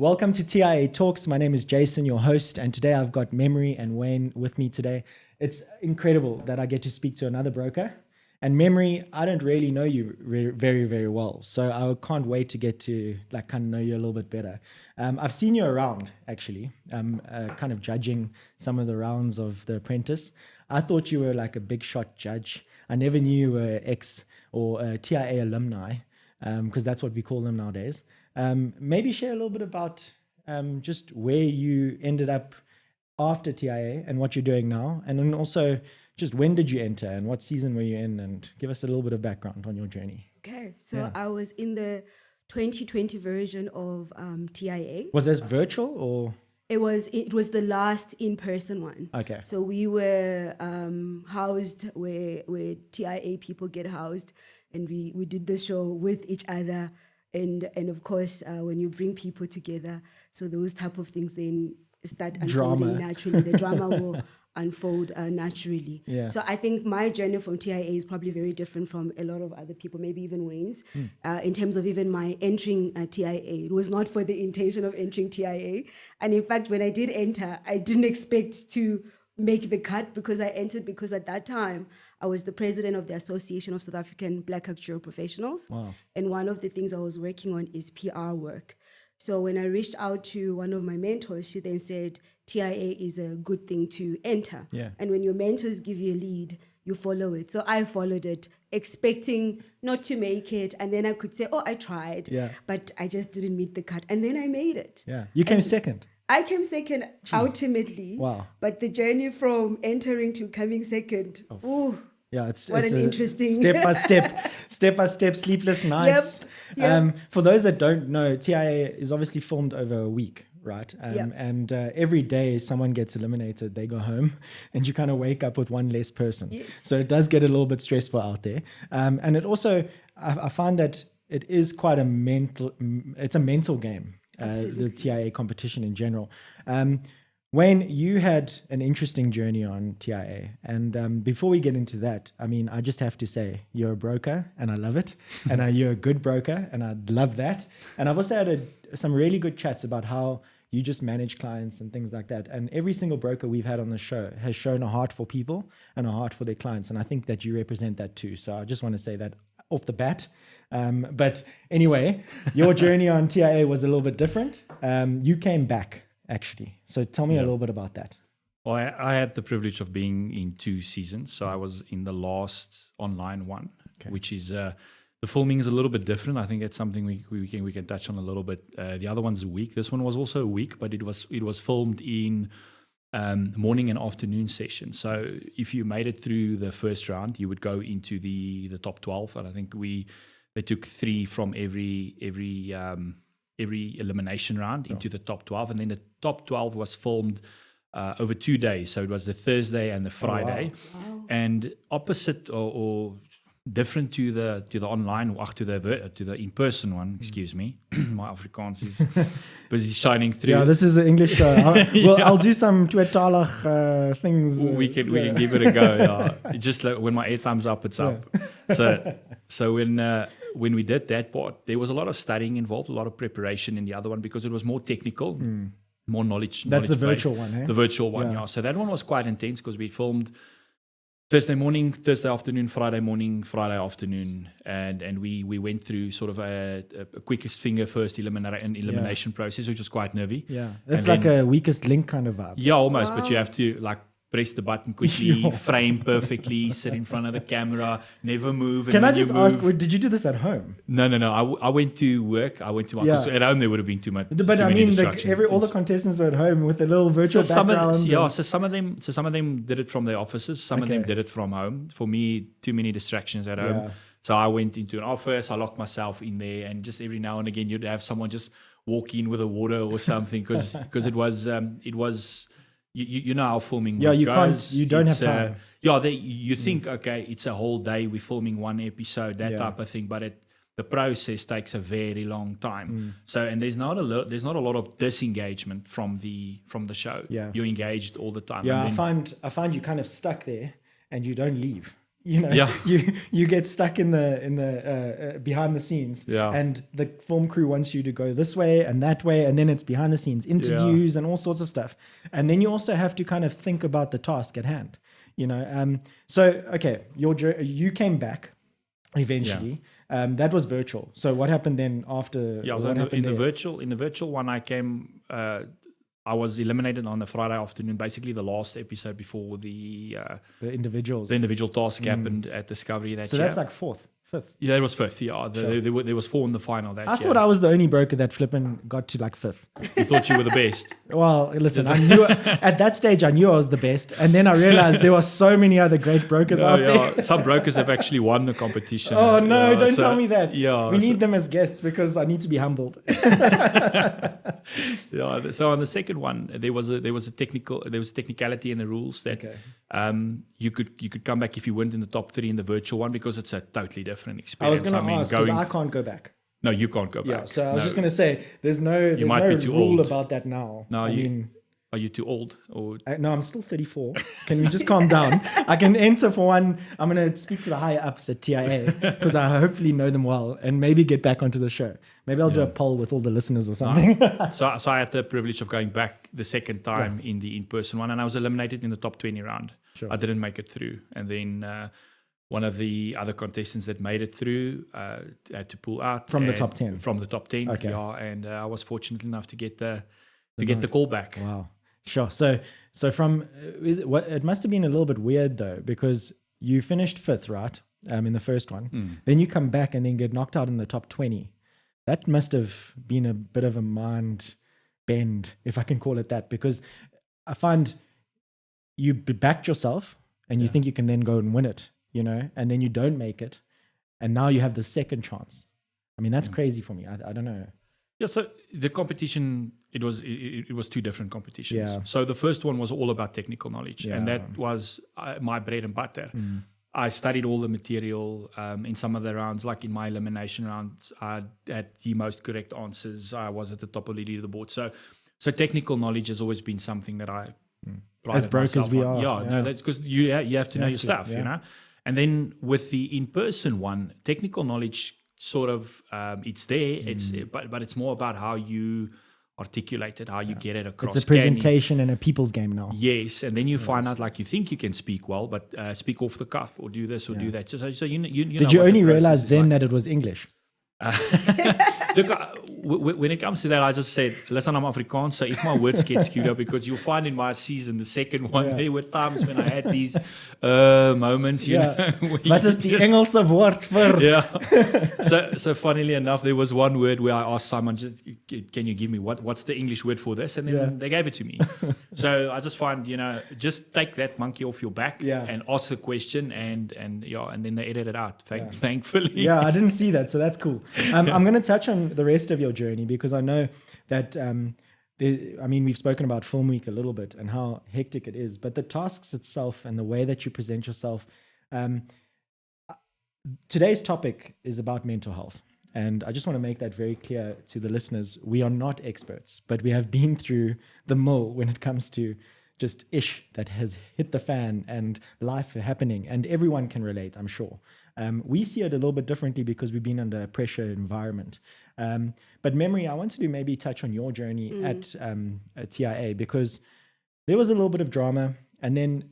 Welcome to TIA Talks. My name is Jason, your host, and today I've got Memory and Wayne with me today. It's incredible that I get to speak to another broker. And Memory, I don't really know you very, very well, so I can't wait to get to kind of know you a little bit better. I've seen you around, actually, kind of judging some of the rounds of The Apprentice. I thought you were like a big shot judge. I never knew you were ex or TIA alumni, because that's what we call them nowadays. Maybe share a little bit about just where you ended up after TIA and what you're doing now, and then also just when did you enter and what season were you in, and give us a little bit of background on your journey. Okay, so I was in the 2020 version of TIA. Was this virtual or? It was the last in-person one. Okay. So we were housed where TIA people get housed, and we did the show with each other. And of course, when you bring people together, so those type of things then start unfolding naturally. The drama will unfold naturally. Yeah. So I think my journey from TIA is probably very different from a lot of other people, maybe even Wayne's, in terms of even my entering TIA. It was not for the intention of entering TIA. And in fact, when I did enter, I didn't expect to make the cut, because I entered because at that time I was the president of the Association of South African Black Actuarial Professionals. Wow. And one of the things I was working on is PR work. So when I reached out to one of my mentors, she then said, TIA is a good thing to enter. Yeah. And when your mentors give you a lead, you follow it. So I followed it, expecting not to make it. And then I could say, I tried, but I just didn't meet the cut. And then I made it. Yeah. You came second. I came second ultimately. Wow. But the journey from entering to coming second, yeah, it's an interesting step by step, sleepless nights. Yep. For those that don't know, TIA is obviously formed over a week, right? And every day someone gets eliminated, they go home, and you kind of wake up with one less person. Yes. So it does get a little bit stressful out there. And it also, I find that it is quite a mental game. The TIA competition in general. Wayne, you had an interesting journey on TIA. And before we get into that, I mean, I just have to say, you're a broker and I love it. And you're a good broker and I love that. And I've also had some really good chats about how you just manage clients and things like that. And every single broker we've had on the show has shown a heart for people and a heart for their clients. And I think that you represent that too. So I just want to say that off the bat. But anyway, your journey on TIA was a little bit different. You came back, actually. So tell me a little bit about that. Well, I had the privilege of being in 2 seasons. So I was in the last online one, which is the filming is a little bit different. I think it's something we can touch on a little bit. The other one's a week. This one was also a week, but it was filmed in morning and afternoon session. So if you made it through the first round, you would go into the top 12, and I think they took 3 from every elimination round into the top 12, and then the top 12 was filmed over 2 days. So it was the Thursday and the Friday. Wow. And opposite or different to the online, to the in-person one, excuse me. My Afrikaans is busy shining through. Yeah, this is an English show. I'll do some tweetalig things. We can give it a go. Yeah. Just like when my airtime's up, it's up. So when we did that part, there was a lot of studying involved, a lot of preparation in the other one, because it was more technical, more knowledge. That's the virtual one, eh? The virtual one, yeah. So that one was quite intense, because we filmed Thursday morning, Thursday afternoon, Friday morning, Friday afternoon, and we went through sort of a quickest finger first elimination process, which was quite nervy. Yeah, it's like a weakest link kind of vibe. Yeah, almost, but you have to press the button quickly, frame perfectly, sit in front of the camera, never move. Can I just ask, did you do this at home? No. I went to work. I went to my at home. There would have been too much. But I mean, all the contestants were at home with a little virtual background. So some of them did it from their offices. Some of them did it from home. For me, too many distractions at home. So I went into an office. I locked myself in there, and just every now and again, you'd have someone just walk in with a water or something, because it was. You know how filming goes. You don't have time. You think, okay, it's a whole day, we're filming one episode, that type of thing, but the process takes a very long time. So, and there's not a lot of disengagement from the show. Yeah. You're engaged all the time. Yeah, I find you kind of stuck there and you don't leave. you know, Yeah. you get stuck in the behind the scenes, Yeah. and the film crew wants you to go this way and that way, and then it's behind the scenes interviews and all sorts of stuff, and then you also have to kind of think about the task at hand, you know. So okay, you came back eventually. That was virtual. So what happened then after? Yeah, so in the virtual one, I came. I was eliminated on the Friday afternoon, basically the last episode before the individual task happened at Discovery that year. So that's like fifth. Yeah, it was fifth. Yeah, there was 4 in the final that year. I thought I was the only broker that flipping got to like 5th. You thought you were the best. Well, listen, I knew at that stage I knew I was the best, and then I realized there were so many other great brokers out there. Some brokers have actually won the competition. Oh no! Don't tell me that. Yeah, we need them as guests because I need to be humbled. Yeah. So on the second one, there was a technicality in the rules that you could come back if you weren't in the top 3 in the virtual one, because it's a totally different experience. I was going to ask because I can't go back. No, you can't go back. Yeah, so I was just going to say there's no rule about that now. No, are you too old? Or no, I'm still 34. Can we just calm down? I can enter for one. I'm going to speak to the higher ups at TIA because I hopefully know them well and maybe get back onto the show. Maybe I'll do a poll with all the listeners or something. So I had the privilege of going back the second time in the in-person one, and I was eliminated in the top 20 round. Sure. I didn't make it through. And then one of the other contestants that made it through had to pull out. From the top 10? From the top 10, okay. Yeah. And I was fortunate enough to get the call back. Wow. Sure. So from it must have been a little bit weird though, because you finished 5th, right? In the first one. Then you come back and then get knocked out in the top 20. That must have been a bit of a mind bend, if I can call it that, because I find you backed yourself and you think you can then go and win it, you know, and then you don't make it, and now you have the second chance. I mean, that's crazy for me. I don't know. Yeah, so the competition, it was 2 different competitions. Yeah. So the first one was all about technical knowledge, and that was my bread and butter. I studied all the material in some of the rounds, like in my elimination rounds, I had the most correct answers. I was at the top of the leaderboard. So technical knowledge has always been something that I as brokers we are. Yeah, no, that's because you have to know your stuff, you know. And then with the in-person one, technical knowledge sort of it's there. But it's more about how you articulate it, how you get it across. It's a presentation and a people's game now. Yes, and then you find out, like, you think you can speak well, but speak off the cuff or do this or do that. So you did you only realize then that it was English? Look, when it comes to that, I just said, listen, I'm Afrikaans, so if my words get skewed up, because you'll find in my season, the second one, there were times when I had these moments, you know. What is the Engelse woord for? Yeah. So funnily enough, there was one word where I asked Simon, can you give me what's the English word for this? And then they gave it to me. So I just find, you know, just take that monkey off your back and ask the question, and then they edit it out, thankfully. Yeah, I didn't see that, so that's cool. I'm going to touch on the rest of your journey, because I know that, we've spoken about Film Week a little bit and how hectic it is, but the tasks itself and the way that you present yourself. Today's topic is about mental health. And I just want to make that very clear to the listeners. We are not experts, but we have been through the mill when it comes to just ish that has hit the fan and life happening, and everyone can relate, I'm sure. We see it a little bit differently because we've been under a pressure environment. But Memory, I wanted to maybe touch on your journey at TIA, because there was a little bit of drama, and then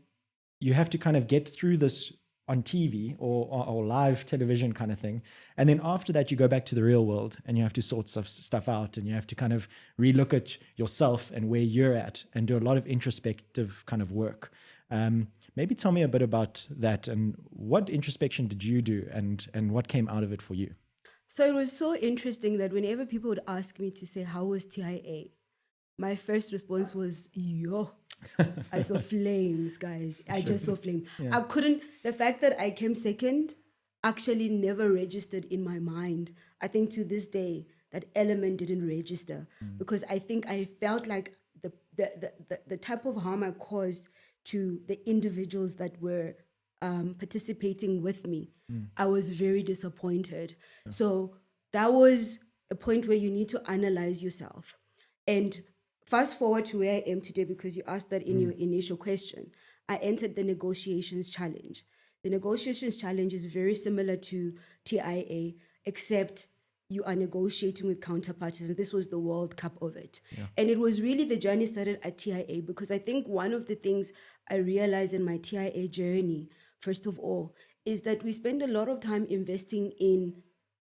you have to kind of get through this on TV or live television kind of thing. And then after that, you go back to the real world and you have to sort stuff out, and you have to kind of relook at yourself and where you're at and do a lot of introspective kind of work. Maybe tell me a bit about that, and what introspection did you do, and what came out of it for you? So it was so interesting that whenever people would ask me to say, how was TIA? My first response was, I saw flames, guys. I just saw flames. Yeah. The fact that I came second actually never registered in my mind. I think to this day, that element didn't register, because I think I felt like the type of harm I caused to the individuals that were participating with me, I was very disappointed. So that was a point where you need to analyze yourself. And fast forward to where I am today, because you asked that in your initial question. I entered the negotiations challenge. The negotiations challenge is very similar to TIA, except you are negotiating with counterparties, and this was the World Cup of it. Yeah. And it was really, the journey started at TIA, because I think one of the things I realized in my TIA journey, first of all, is that we spend a lot of time investing in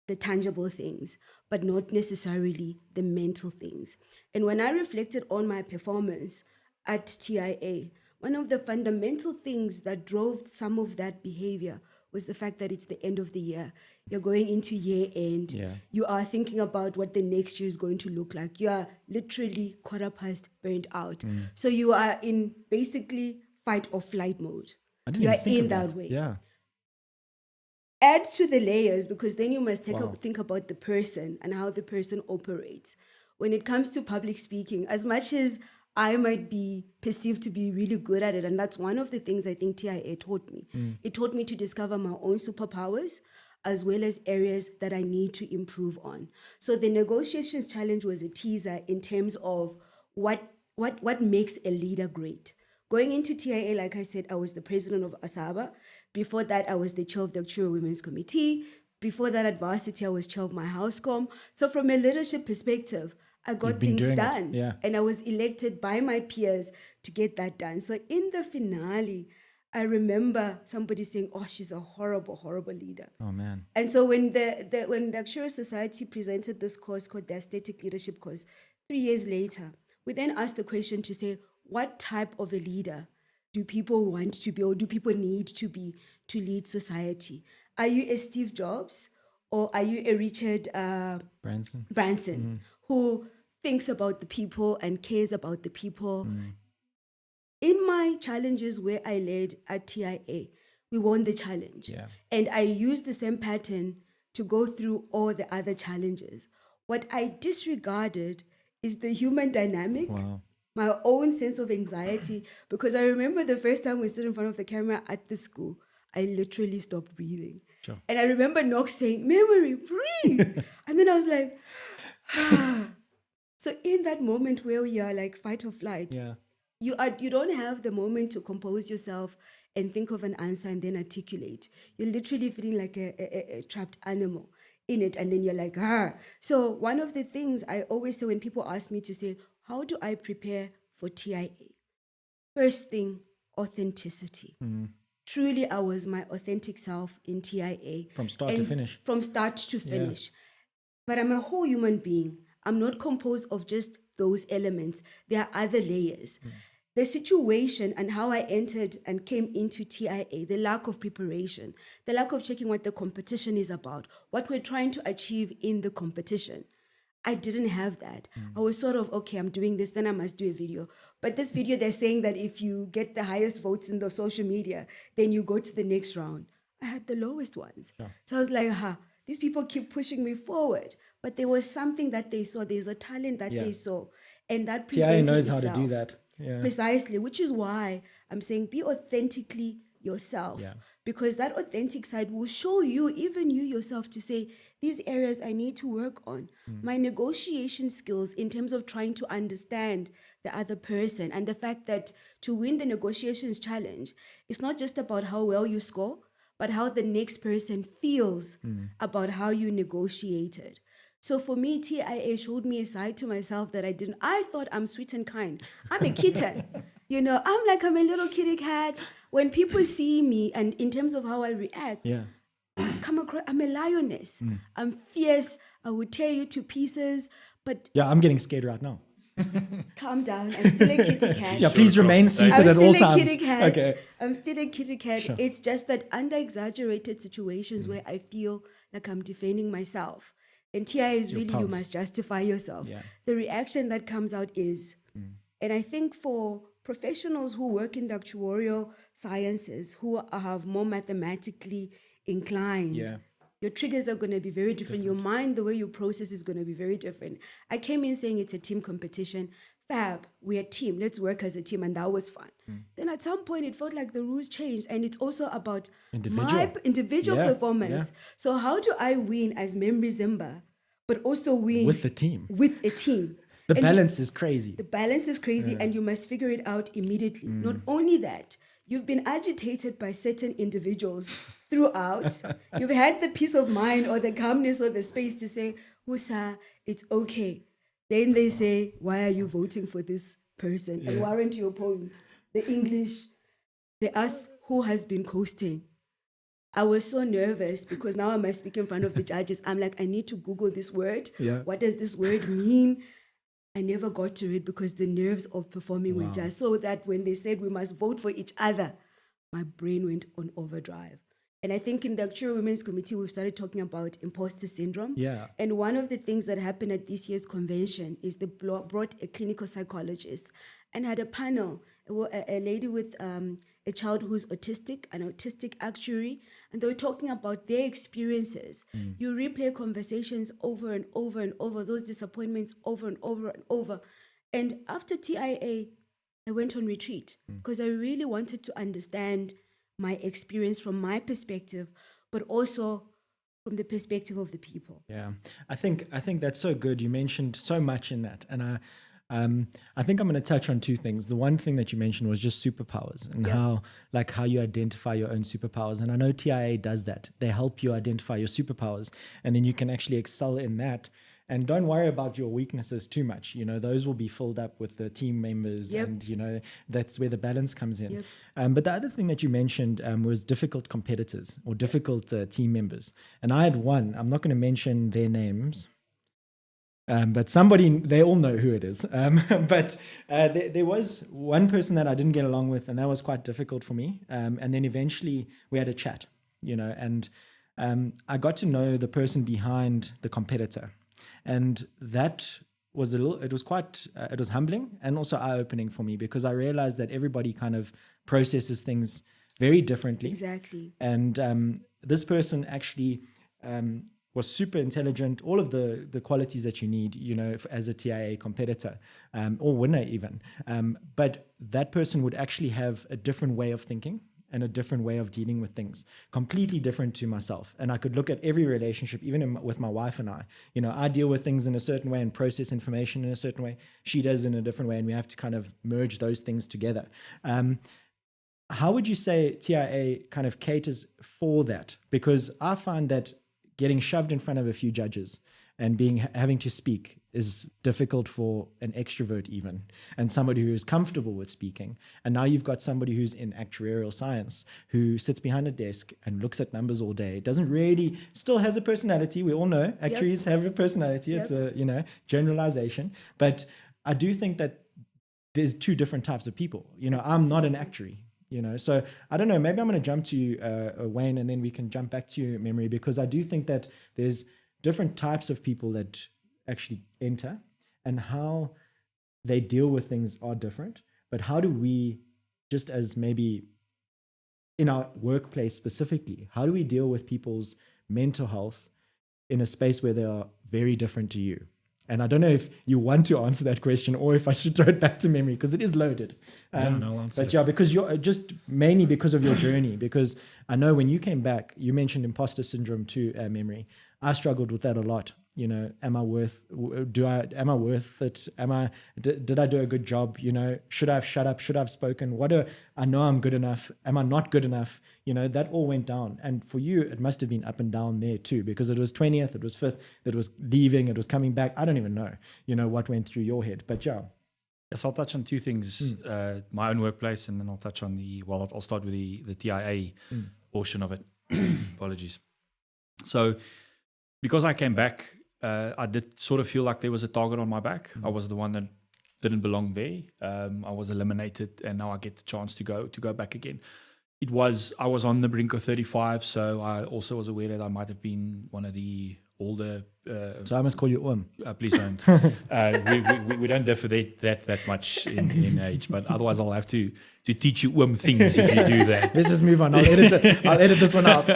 the tangible things, but not necessarily the mental things. And when I reflected on my performance at TIA, one of the fundamental things that drove some of that behavior was the fact that it's the end of the year. You're going into year end. Yeah. You are thinking about what the next year is going to look like. You are literally quarter past burnt out. So you are in basically fight or flight mode. You are in that way. Yeah. Add to the layers, because then you must think about the person and how the person operates. When it comes to public speaking, as much as I might be perceived to be really good at it, and that's one of the things I think TIA taught me. It taught me to discover my own superpowers, as well as areas that I need to improve on. So the negotiations challenge was a teaser in terms of what makes a leader great. Going into TIA, like I said, I was the president of ASABA. Before that, I was the chair of the Actuarial Women's Committee. Before that, at Varsity, I was chair of my housecom. So from a leadership perspective, I got things done. Yeah. And I was elected by my peers to get that done. So in the finale, I remember somebody saying, "Oh, she's a horrible, horrible leader." Oh, man. And so when the Actuarial Society presented this course called the Aesthetic Leadership course, 3 years later, we then asked the question to say, what type of a leader do people want to be, or do people need to be, to lead society? Are you a Steve Jobs, or are you a Richard Branson, who thinks about the people and cares about the people? In my challenges where I led at TIA, we won the challenge. Yeah. And I used the same pattern to go through all the other challenges. What I disregarded is the human dynamic. Wow. My own sense of anxiety, because I remember the first time we stood in front of the camera at the school, I literally stopped breathing. Sure. And I remember Knox saying, "Memory, breathe." And then I was like, ah. So in that moment where we are like fight or flight, you don't have the moment to compose yourself and think of an answer and then articulate. You're literally feeling like a trapped animal in it, and then you're like, ah. So one of the things I always say when people ask me to say, how do I prepare for TIA? First thing, authenticity. Truly, I was my authentic self in TIA. From start to finish. From start to finish. But I'm a whole human being. I'm not composed of just those elements. There are other layers. The situation and how I entered and came into TIA, the lack of preparation, the lack of checking what the competition is about, what we're trying to achieve in the competition. I didn't have that. I was sort of, okay, I'm doing this, then I must do a video. But this video, they're saying that if you get the highest votes in the social media, then you go to the next round. I had the lowest ones. Yeah. So I was like, these people keep pushing me forward. But there was something that they saw. There's a talent that they saw. And that presented TIA knows itself. how to do that. Yeah. Precisely, which is why I'm saying be authentically yourself. Yeah. Because that authentic side will show you, even you yourself, to say, these areas I need to work on. My negotiation skills in terms of trying to understand the other person, and the fact that to win the negotiations challenge, it's not just about how well you score, but how the next person feels about how you negotiated. So for me, TIA showed me a side to myself that I didn't. I thought I'm sweet and kind. I'm a kitten. I'm a little kitty cat. When people see me, and in terms of how I react, I come across, I'm a lioness. I'm fierce. I would tear you to pieces. But I'm getting scared right now. Calm down. I'm still a kitty cat. Please remain seated at all times. I'm still a kitty cat. Okay. I'm still a kitty cat. Sure. It's just that under exaggerated situations where I feel like I'm defending myself, and TIA is really, you must justify yourself. Yeah. The reaction that comes out is, and I think for professionals who work in the actuarial sciences, who have more mathematically inclined, your triggers are going to be very different. Your mind, the way you process is going to be very different. I came in saying it's a team competition. Fab, we're a team. Let's work as a team. And that was fun. Then at some point, it felt like the rules changed. And it's also about my individual performance. Yeah. So how do I win as Memory Zimba, but also win with the team? With a team. The balance is crazy. The balance is crazy, and you must figure it out immediately. Not only that, you've been agitated by certain individuals throughout. You've had the peace of mind or the calmness or the space to say, Husa, it's okay. Then they say, why are you voting for this person? And warrant your point. The English, they ask, who has been coasting? I was so nervous because now I speak in front of the judges. I'm like, I need to Google this word. Yeah. What does this word mean? I never got to it because the nerves of performing were just so that when they said we must vote for each other, my brain went on overdrive. And I think in the Actual Women's Committee, we've started talking about imposter syndrome. Yeah. And one of the things that happened at this year's convention is they brought a clinical psychologist and had a panel, a lady with a child who's autistic, an autistic actuary, and they were talking about their experiences. You replay conversations over and over and over, those disappointments over and over and over. And after TIA, I went on retreat because I really wanted to understand my experience from my perspective, but also from the perspective of the people. Yeah, I think that's so good. You mentioned so much in that, and I think I'm going to touch on two things. The one thing that you mentioned was just superpowers and how you identify your own superpowers. And I know TIA does that. They help you identify your superpowers, and then you can actually excel in that. And don't worry about your weaknesses too much. You know, those will be filled up with the team members, and you know that's where the balance comes in. But the other thing that you mentioned was difficult competitors or difficult team members. And I had one. I'm not going to mention their names. But somebody, they all know who it is. But there was one person that I didn't get along with, and that was quite difficult for me. And then eventually we had a chat, you know, and I got to know the person behind the competitor. And that was it was humbling and also eye-opening for me, because I realized that everybody kind of processes things very differently. Exactly. And this person actually was super intelligent, all of the qualities that you need, you know, as a TIA competitor or winner even. But that person would actually have a different way of thinking and a different way of dealing with things, completely different to myself. And I could look at every relationship, even with my wife and I. You know, I deal with things in a certain way and process information in a certain way. She does in a different way, and we have to kind of merge those things together. How would you say TIA kind of caters for that? Because I find that getting shoved in front of a few judges and having to speak is difficult for an extrovert even, and somebody who is comfortable with speaking. And now you've got somebody who's in actuarial science, who sits behind a desk and looks at numbers all day, still has a personality. We all know actuaries have a personality. It's a, you know, generalization. But I do think that there's two different types of people. You know, I'm not an actuary. You know, so I don't know, maybe I'm going to jump to you, Wayne, and then we can jump back to you, Memory, because I do think that there's different types of people that actually enter, and how they deal with things are different. But how do we, just as maybe in our workplace specifically, how do we deal with people's mental health in a space where they are very different to you? And I don't know if you want to answer that question or if I should throw it back to Memory, because it is loaded. But yeah, because you're just mainly because of your journey, because I know when you came back, you mentioned imposter syndrome too, Memory. I struggled with that a lot. You know, am I worth it? Did I do a good job? You know, should I have shut up? Should I have spoken? I know I'm good enough. Am I not good enough? You know, that all went down. And for you, it must have been up and down there too, because it was 20th, it was 5th, it was leaving, it was coming back. I don't even know, you know, what went through your head. But yeah. Yes, I'll touch on two things, my own workplace, and then I'll touch on I'll start with the TIA portion of it. Apologies. So because I came back, I did sort of feel like there was a target on my back. I was the one that didn't belong there. I was eliminated, and now I get the chance to go back again. I was on the brink of 35, so I also was aware that I might have been one of the older. So I must call you please don't. We don't differ that much in age, but otherwise I'll have to teach you things if you do that. Let's just move on. I'll edit this one out.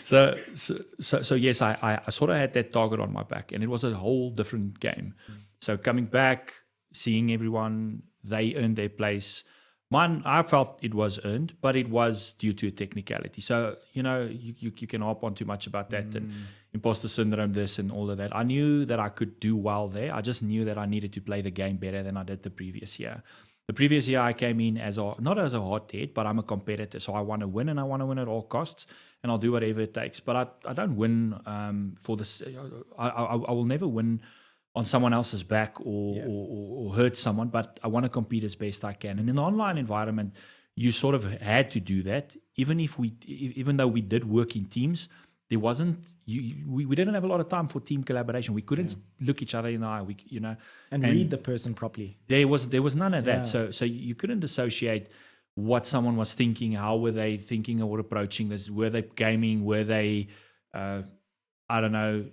So yes, I sort of had that target on my back, and it was a whole different game. So coming back, seeing everyone, they earned their place. Mine, I felt it was earned, but it was due to a technicality. So, you know, you can harp on too much about that and imposter syndrome, this and all of that. I knew that I could do well there. I just knew that I needed to play the game better than I did the previous year. The previous year I came in as not as a hothead, but I'm a competitor. So I want to win, and I want to win at all costs, and I'll do whatever it takes. But I don't win for this. I will never win on someone else's back or hurt someone, but I want to compete as best I can. And in the online environment, you sort of had to do that. Even though we did work in teams, there wasn't we didn't have a lot of time for team collaboration. We couldn't look each other in the eye. And read the person properly. There was none of that. So you couldn't associate what someone was thinking, how were they thinking or approaching this. Were they gaming? Were they I don't know,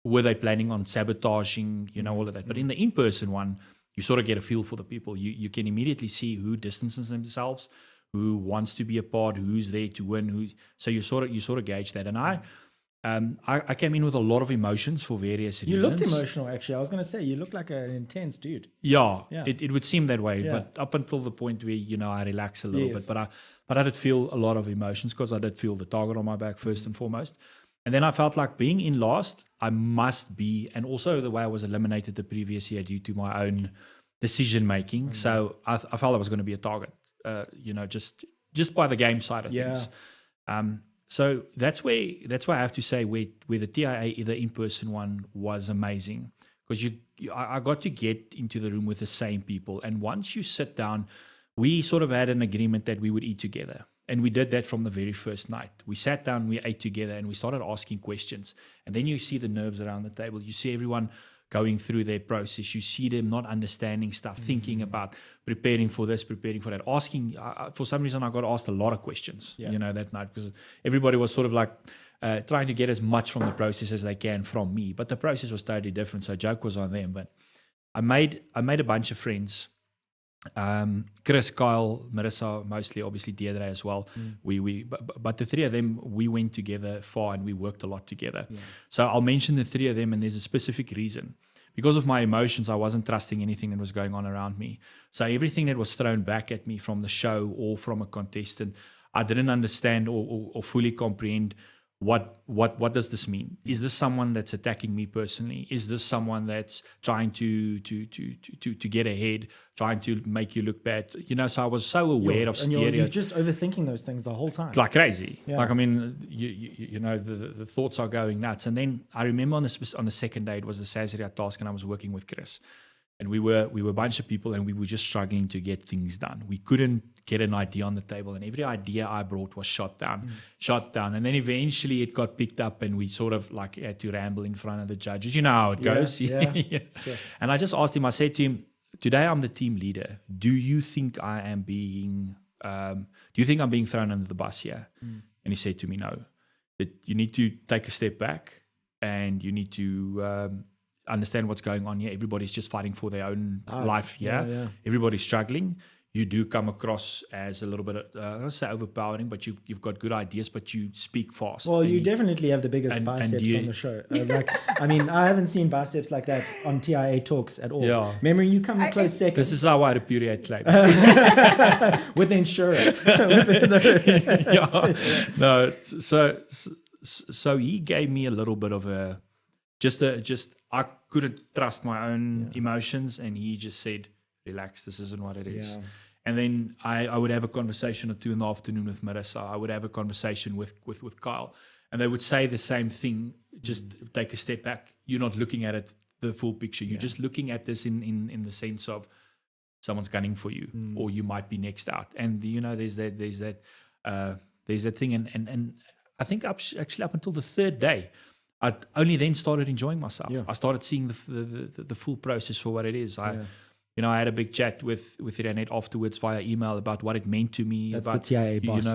were they planning on sabotaging, all of that. But in the in-person one, you sort of get a feel for the people. You can immediately see who distances themselves, who wants to be a part, who's there to win. So you sort of gauge that. And I came in with a lot of emotions for various reasons. You looked emotional, actually. I was going to say, you look like an intense dude. Yeah. It would seem that way. But up until the point where, I relax a little bit. But I did feel a lot of emotions because I did feel the target on my back first and foremost. And then I felt like being in last, I must be, and also the way I was eliminated the previous year due to my own decision making. So I felt I was going to be a target, just by the game side of things. So that's why I have to say where the TIA, the in-person one, was amazing, because I got to get into the room with the same people. And once you sit down, we sort of had an agreement that we would eat together. And we did that from the very first night. We sat down, we ate together, and we started asking questions. And then you see the nerves around the table. You see everyone going through their process. You see them not understanding stuff, thinking about preparing for this, preparing for that, asking. For some reason, I got asked a lot of questions, that night, because everybody was sort of like trying to get as much from the process as they can from me. But the process was totally different, so joke was on them. But I made a bunch of friends. Chris, Kyle, Marissa, mostly, obviously Deirdre as well. But the three of them, we went together far and we worked a lot together. So I'll mention the three of them, and there's a specific reason. Because of my emotions, I wasn't trusting anything that was going on around me. So everything that was thrown back at me from the show or from a contestant, I didn't understand or fully comprehend. What does this mean? Is this someone that's attacking me personally? Is this someone that's trying to get ahead, trying to make you look bad? So I was so aware of stereotypes. You're just overthinking those things the whole time. Like crazy. Like, I mean, the thoughts are going nuts. And then I remember on the second day, it was the Sazerac task, and I was working with Chris. And we were a bunch of people, and we were just struggling to get things done. We couldn't get an idea on the table, and every idea I brought was shot down. And then eventually it got picked up, and we sort of like had to ramble in front of the judges. You know how it goes. Sure. And I just asked him, I said to him, today I'm the team leader. Do you think I am being, do you think I'm being thrown under the bus here? And he said to me, no, that you need to take a step back, and you need to understand what's going on here. Everybody's just fighting for their own life here. Yeah. Everybody's struggling. You do come across as a little bit, I don't say overpowering, but you've got good ideas, but you speak fast. Well, you definitely have the biggest biceps on the show. I haven't seen biceps like that on TIA talks at all. Yeah. Remember, you come a close second. This is how I repudiate claims. With the insurer. No, so he gave me a little bit of a, I couldn't trust my own emotions, and he just said, relax, this isn't what it is. And then I would have a conversation or two in the afternoon with Marissa. I would have a conversation with Kyle, and they would say the same thing, just take a step back. You're not looking at it, the full picture. You're just looking at this in the sense of someone's gunning for you, or you might be next out. And there's that thing. And I think actually up until the third day, I only then started enjoying myself. I started seeing the full process for what it is. I had a big chat with Renette afterwards via email about what it meant to me. That's about the TIA boss.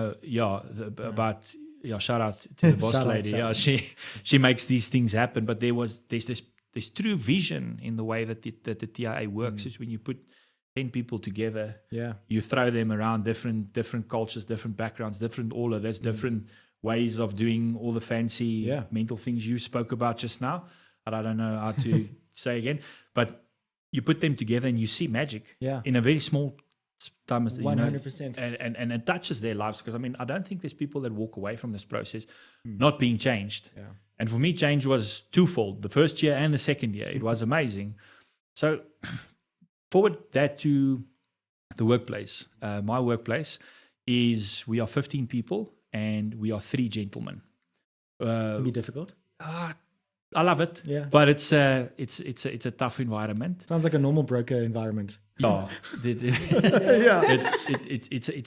About shout out to the boss lady. She makes these things happen. But there's true vision in the way that the TIA works. Is when you put 10 people together, you throw them around different cultures, different backgrounds, different all of this, different ways of doing all the fancy mental things you spoke about just now. And I don't know how to say again, but you put them together and you see magic in a very small time. 100%. And it touches their lives. Because I don't think there's people that walk away from this process not being changed. Yeah. And for me, change was twofold, the first year and the second year. It was amazing. So forward that to the workplace. My workplace we are 15 people and we are 3 gentlemen. Can be difficult. I love it, but it's a tough environment. Sounds like a normal broker environment. Yeah, it's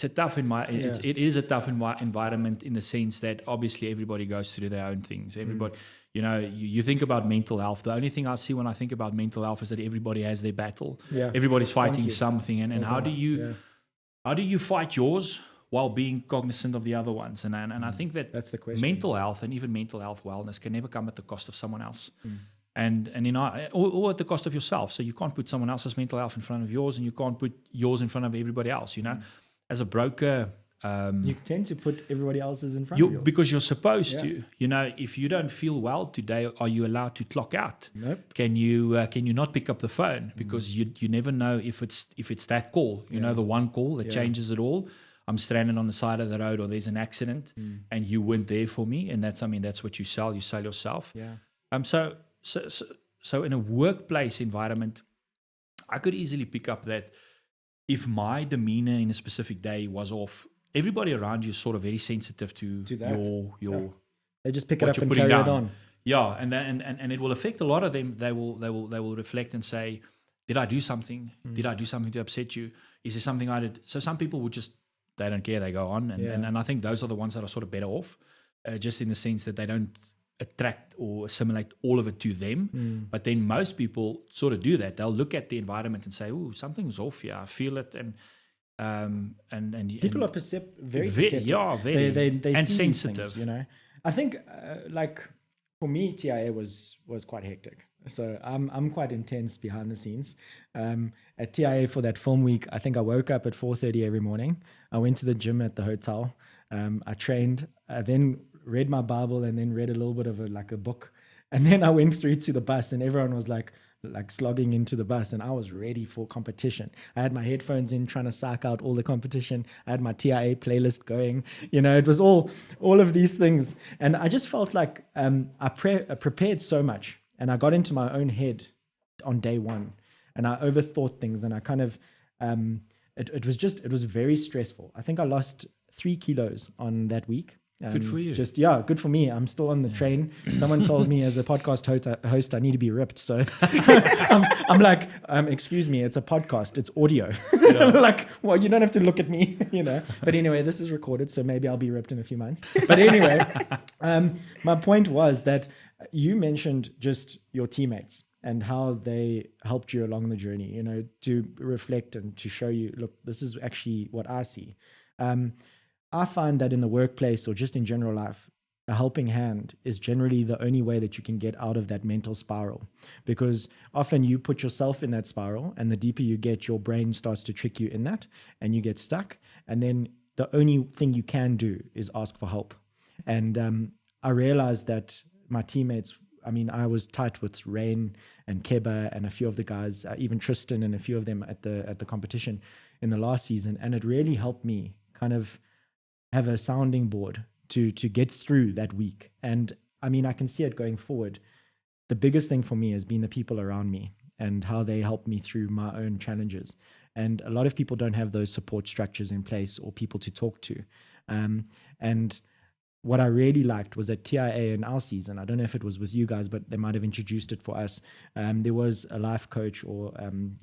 a tough environment. It is a tough environment in the sense that obviously everybody goes through their own things. Everybody, you think about mental health. The only thing I see when I think about mental health is that everybody has their battle. Yeah. Everybody's fighting something, and how do you fight yours while being cognizant of the other ones? And I think that's the question. Mental health and even mental health wellness can never come at the cost of someone else. And or at the cost of yourself. So you can't put someone else's mental health in front of yours, and you can't put yours in front of everybody else. As a broker, you tend to put everybody else's in front of yours because you're supposed to. If you don't feel well today, are you allowed to clock out? Nope. Can you not pick up the phone because you never know if it's that call. The one call that changes it all. I'm stranded on the side of the road, or there's an accident, and you weren't there for me, and that's what you sell. You sell yourself. Yeah. So in a workplace environment, I could easily pick up that if my demeanor in a specific day was off, everybody around you is sort of very sensitive to that. your They just pick it up and carry it on. Yeah, and it will affect a lot of them. They will reflect and say, did I do something? Did I do something to upset you? Is there something I did? So some people would just, they don't care, they go on. And I think those are the ones that are sort of better off, just in the sense that they don't attract or assimilate all of it to them. But then most people sort of do that. They'll look at the environment and say, "Oh, something's off here. I feel it." And people are very perceptive. Yeah, very. They and see sensitive. Things, I think for me, TIA was quite hectic. So I'm quite intense behind the scenes. At TIA for that film week, I think I woke up at 4:30 every morning. I went to the gym at the hotel. I trained. I then read my Bible and then read a little bit of a book. And then I went through to the bus, and everyone was like slogging into the bus, and I was ready for competition. I had my headphones in, trying to psych out all the competition. I had my TIA playlist going. It was all of these things. And I just felt like I prepared so much, and I got into my own head on day one, and I overthought things, and I kind of, it was very stressful. I think I lost 3 kilos on that week. Good for you. Good for me. I'm still on the train. Someone told me as a podcast host, I need to be ripped. So I'm like, excuse me, it's a podcast. It's audio. Well, you don't have to look at me, But anyway, this is recorded, so maybe I'll be ripped in a few months. But anyway, my point was that you mentioned just your teammates and how they helped you along the journey, to reflect and to show you, look, this is actually what I see. I find that in the workplace or just in general life, a helping hand is generally the only way that you can get out of that mental spiral, because often you put yourself in that spiral, and the deeper you get, your brain starts to trick you in that, and you get stuck. And then the only thing you can do is ask for help. And I realized that my teammates, I was tight with Rain and Keba and a few of the guys, even Tristan and a few of them at the competition in the last season. And it really helped me kind of have a sounding board to get through that week. And I can see it going forward. The biggest thing for me has been the people around me and how they helped me through my own challenges. And a lot of people don't have those support structures in place or people to talk to. And what I really liked was at TIA in our season, I don't know if it was with you guys, but they might have introduced it for us. There was a life coach or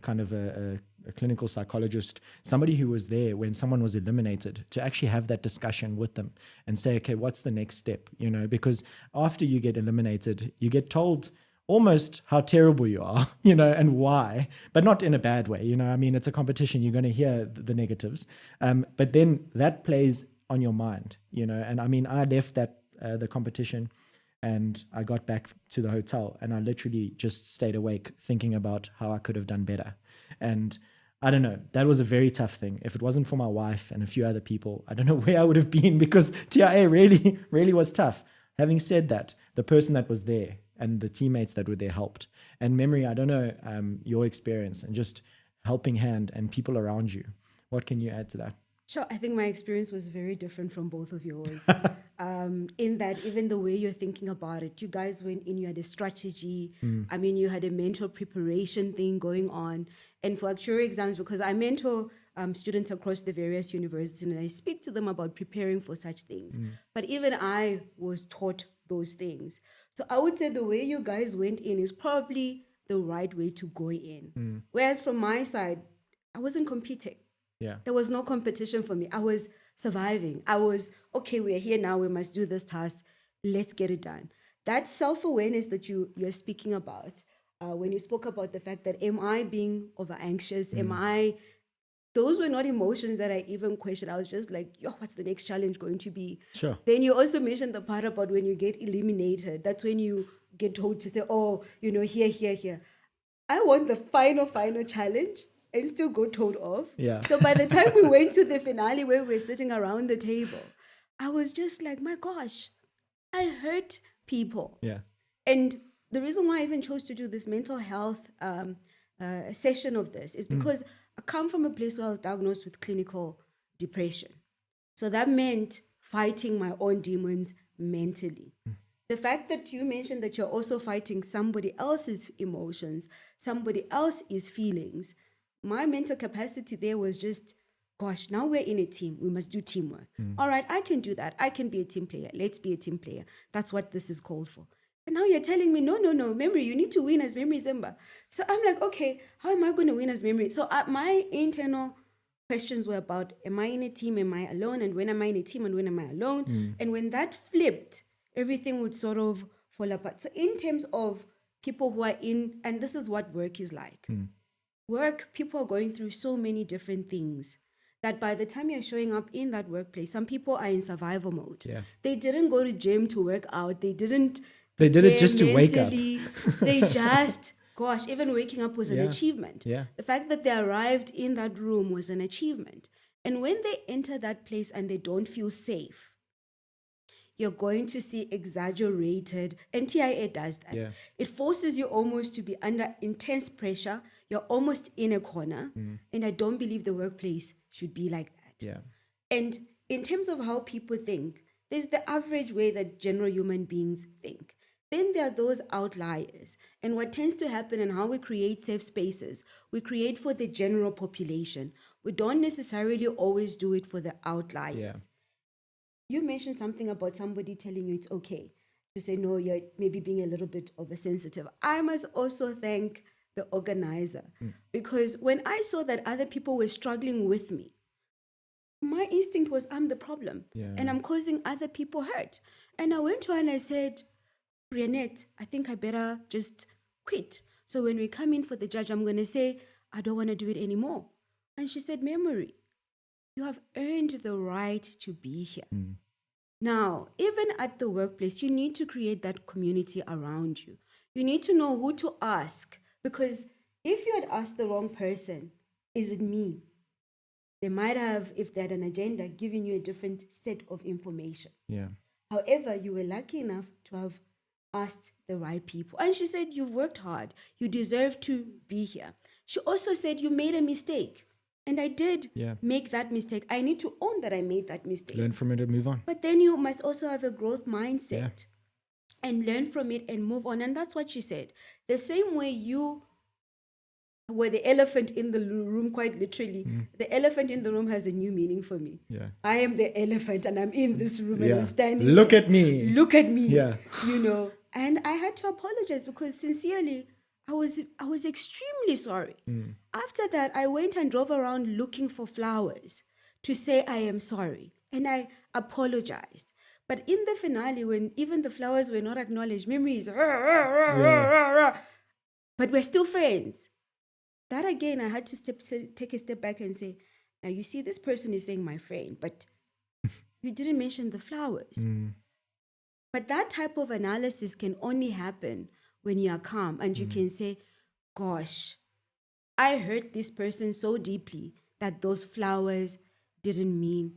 kind of a clinical psychologist, somebody who was there when someone was eliminated, to actually have that discussion with them and say, okay, what's the next step? Because after you get eliminated, you get told almost how terrible you are, and why, but not in a bad way. It's a competition. You're going to hear the negatives. But then that plays on your mind, and I left the competition, and I got back to the hotel, and I literally just stayed awake thinking about how I could have done better. And I don't know, that was a very tough thing. If it wasn't for my wife and a few other people, I don't know where I would have been, because TIA really, really was tough. Having said that, the person that was there and the teammates that were there helped. And Memory, I don't know your experience and just helping hand and people around you. What can you add to that? Sure, I think my experience was very different from both of yours. In that, even the way you're thinking about it, you guys went in, you had a strategy. You had a mental preparation thing going on. And for actuarial exams, because I mentor students across the various universities, and I speak to them about preparing for such things. But even I was taught those things. So I would say the way you guys went in is probably the right way to go in. Whereas from my side, I wasn't competing. Yeah. There was no competition for me. I was surviving. I was, okay, we're here now. We must do this task. Let's get it done. That self-awareness that you're speaking about, when you spoke about the fact that, am I being over anxious? Those were not emotions that I even questioned. I was just like, yo, what's the next challenge going to be? Sure. Then you also mentioned the part about when you get eliminated. That's when you get told to say, oh, here. I want the final challenge and still go told off. Yeah. So by the time we went to the finale where we were sitting around the table, I was just like, my gosh, I hurt people. Yeah. And the reason why I even chose to do this mental health session of this is because I come from a place where I was diagnosed with clinical depression. So that meant fighting my own demons mentally. The fact that you mentioned that you're also fighting somebody else's emotions, somebody else's feelings, my mental capacity there was just, gosh, now we're in a team. We must do teamwork. All right, I can do that. I can be a team player. Let's be a team player. That's what this is called for. And now you're telling me, no, memory, you need to win as memory Zimba. So I'm like, okay, how am I going to win as memory? So my internal questions were about, am I in a team? Am I alone? And when am I in a team? And when am I alone? And when that flipped, everything would sort of fall apart. So in terms of people who are in, and this is what work is like. Work, people are going through so many different things that by the time you're showing up in that workplace, some people are in survival mode. Yeah. They didn't go to gym to work out. They did it just to wake up. They just, gosh, even waking up was an achievement. Yeah. The fact that they arrived in that room was an achievement. And when they enter that place and they don't feel safe, you're going to see exaggerated, and TIA does that. Yeah. It forces you almost to be under intense pressure. You're almost in a corner. And I don't believe the workplace should be like that. Yeah. And in terms of how people think, there's the average way that general human beings think. Then there are those outliers. And what tends to happen and how we create safe spaces, we create for the general population. We don't necessarily always do it for the outliers. Yeah. You mentioned something about somebody telling you it's okay to say, no, you're maybe being a little bit oversensitive. I must also thank the organizer because when I saw that other people were struggling with me, my instinct was I'm the problem and I'm causing other people hurt. And I went to her and I said, Brianette, I think I better just quit. So when we come in for the judge, I'm going to say, I don't want to do it anymore. And she said, Memory, you have earned the right to be here. Now, even at the workplace, you need to create that community around you. You need to know who to ask because if you had asked the wrong person, is it me? They might have, if they had an agenda, given you a different set of information. Yeah. However, you were lucky enough to have asked the right people. And she said, you've worked hard. You deserve to be here. She also said, you made a mistake. And I did make that mistake. I need to own that I made that mistake. Learn from it and move on. But then you must also have a growth mindset and learn from it and move on. And that's what she said. The same way you were the elephant in the room, quite literally, the elephant in the room has a new meaning for me. Yeah. I am the elephant and I'm in this room and I'm standing. Look at me. Look at me. Yeah. You know. And I had to apologize because sincerely, I was extremely sorry. After that, I went and drove around looking for flowers to say I am sorry. And I apologized. But in the finale, when even the flowers were not acknowledged, memories, but we're still friends. That again, I had to take a step back and say, now you see, this person is saying my friend, but you didn't mention the flowers. But that type of analysis can only happen when you are calm and you can say, gosh, I hurt this person so deeply that those flowers didn't mean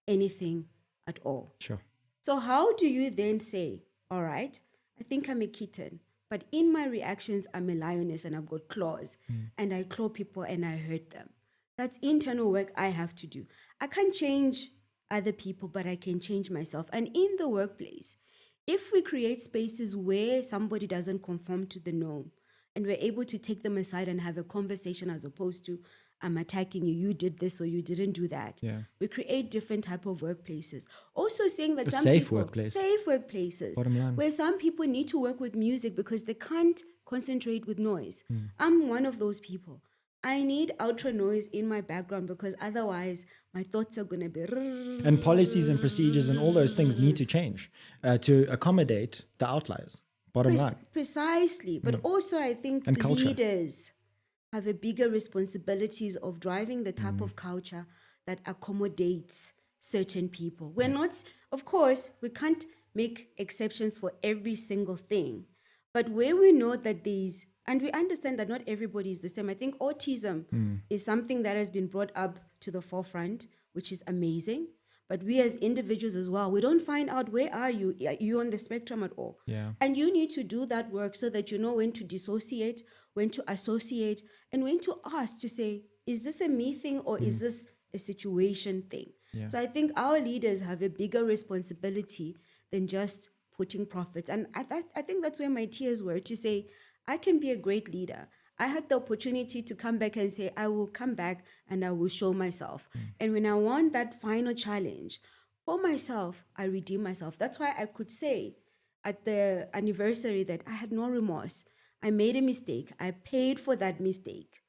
anything at all. Sure. So how do you then say, all right, I think I'm a kitten, but in my reactions, I'm a lioness and I've got claws and I claw people and I hurt them. That's internal work I have to do. I can't change other people, but I can change myself. And in the workplace, if we create spaces where somebody doesn't conform to the norm and we're able to take them aside and have a conversation as opposed to, I'm attacking you. You did this or you didn't do that. Yeah. We create different type of workplaces. Also saying that some safe people... workplace. Safe workplaces. Bottom line. Where some people need to work with music because they can't concentrate with noise. I'm one of those people. I need ultra noise in my background because otherwise my thoughts are going to be... And policies and procedures and all those things need to change to accommodate the outliers. Bottom line. Precisely. But also I think And culture. leaders have a bigger responsibilities of driving the type of culture that accommodates certain people. We're not, of course, we can't make exceptions for every single thing. But where we know that these, and we understand that not everybody is the same. I think autism is something that has been brought up to the forefront, which is amazing. But we as individuals as well, we don't find out where are you on the spectrum at all. Yeah. And you need to do that work so that you know when to dissociate, when to associate, and when to ask to say, is this a me thing or is this a situation thing? Yeah. So I think our leaders have a bigger responsibility than just putting profits. And I think that's where my tears were, to say, I can be a great leader. I had the opportunity to come back and say, I will come back and I will show myself. And when I won that final challenge for myself, I redeemed myself. That's why I could say at the anniversary that I had no remorse. I made a mistake. I paid for that mistake.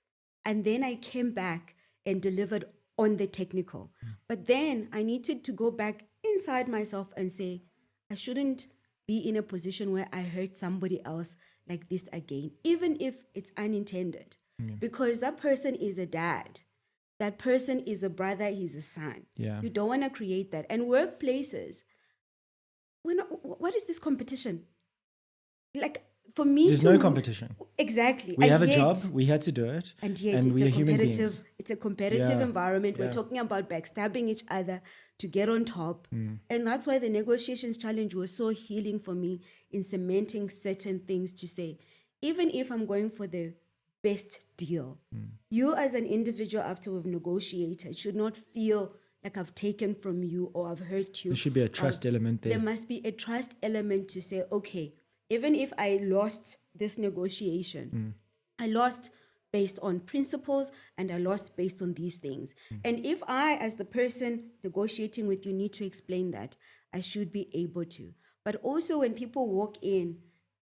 And then I came back and delivered on the technical. But then I needed to go back inside myself and say, I shouldn't be in a position where I hurt somebody else like this again, even if it's unintended. Because that person is a dad. That person is a brother, he's a son. Yeah. You don't want to create that. And workplaces, what is this competition? Like, for me, there's no competition. Exactly. We have a job. We had to do it. And yet, we are human beings. It's a competitive environment. We're talking about backstabbing each other to get on top. And that's why the negotiations challenge was so healing for me in cementing certain things to say, even if I'm going for the best deal, you as an individual, after we've negotiated, should not feel like I've taken from you or I've hurt you. There should be a trust element there. There must be a trust element to say, okay, even if I lost this negotiation, I lost based on principles and I lost based on these things. And if I, as the person negotiating with you, need to explain that, I should be able to. But also when people walk in,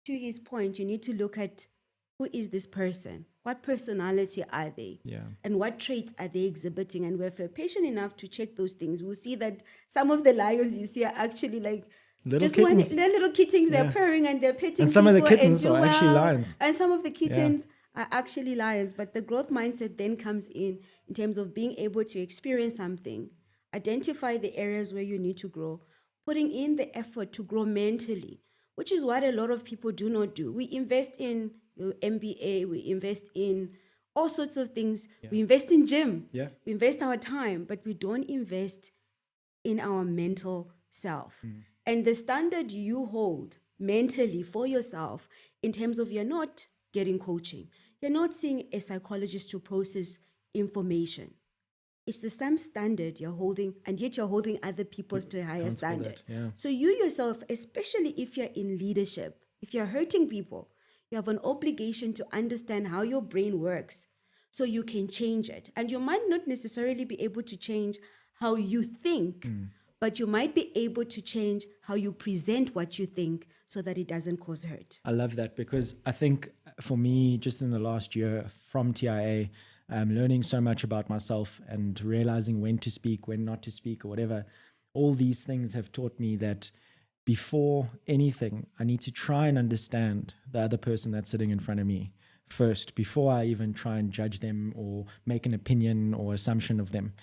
to his point, you need to look at who is this person? What personality are they? Yeah. And what traits are they exhibiting? And if we're patient enough to check those things, we'll see that some of the lions you see are actually like, little kittens. They're little kittens, they're purring and they're petting. And some of the people kittens are actually lions. And some of the kittens are actually lions. But the growth mindset then comes in terms of being able to experience something, identify the areas where you need to grow, putting in the effort to grow mentally, which is what a lot of people do not do. We invest in your MBA, we invest in all sorts of things. We invest in gym, we invest our time, but we don't invest in our mental self. And the standard you hold mentally for yourself in terms of you're not getting coaching, you're not seeing a psychologist to process information. It's the same standard you're holding, and yet you're holding other people's to a higher standard. So you yourself, especially if you're in leadership, if you're hurting people, you have an obligation to understand how your brain works so you can change it. And you might not necessarily be able to change how you think, but you might be able to change how you present what you think so that it doesn't cause hurt. I love that, because I think for me, just in the last year from TIA, learning so much about myself and realizing when to speak, when not to speak, or whatever, all these things have taught me that before anything, I need to try and understand the other person that's sitting in front of me first, before I even try and judge them or make an opinion or assumption of them,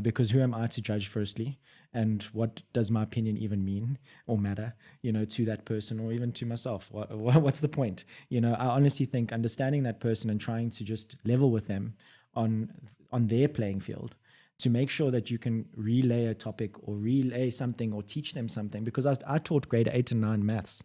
because who am I to judge firstly? And what does my opinion even mean or matter, to that person or even to myself? What's the point? I honestly think understanding that person and trying to just level with them on their playing field to make sure that you can relay a topic or relay something or teach them something. Because I taught grade 8 and 9 maths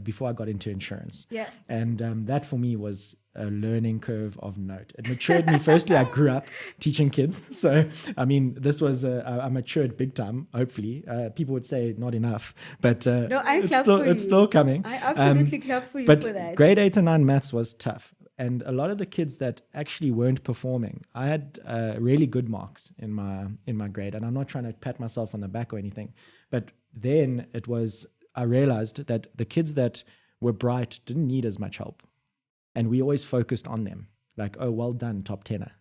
before I got into insurance. Yeah. And that for me was a learning curve of note. It matured me. Firstly, I grew up teaching kids. So, I mean, this was, I matured big time, hopefully. People would say not enough, but no, it's still coming. I absolutely clap for you but for that. Grade 8 and 9 maths was tough. and a lot of the kids that actually weren't performing, I had really good marks in my grade, and I'm not trying to pat myself on the back or anything, but then I realized that the kids that were bright didn't need as much help, and we always focused on them, like, oh, well done, top tenner,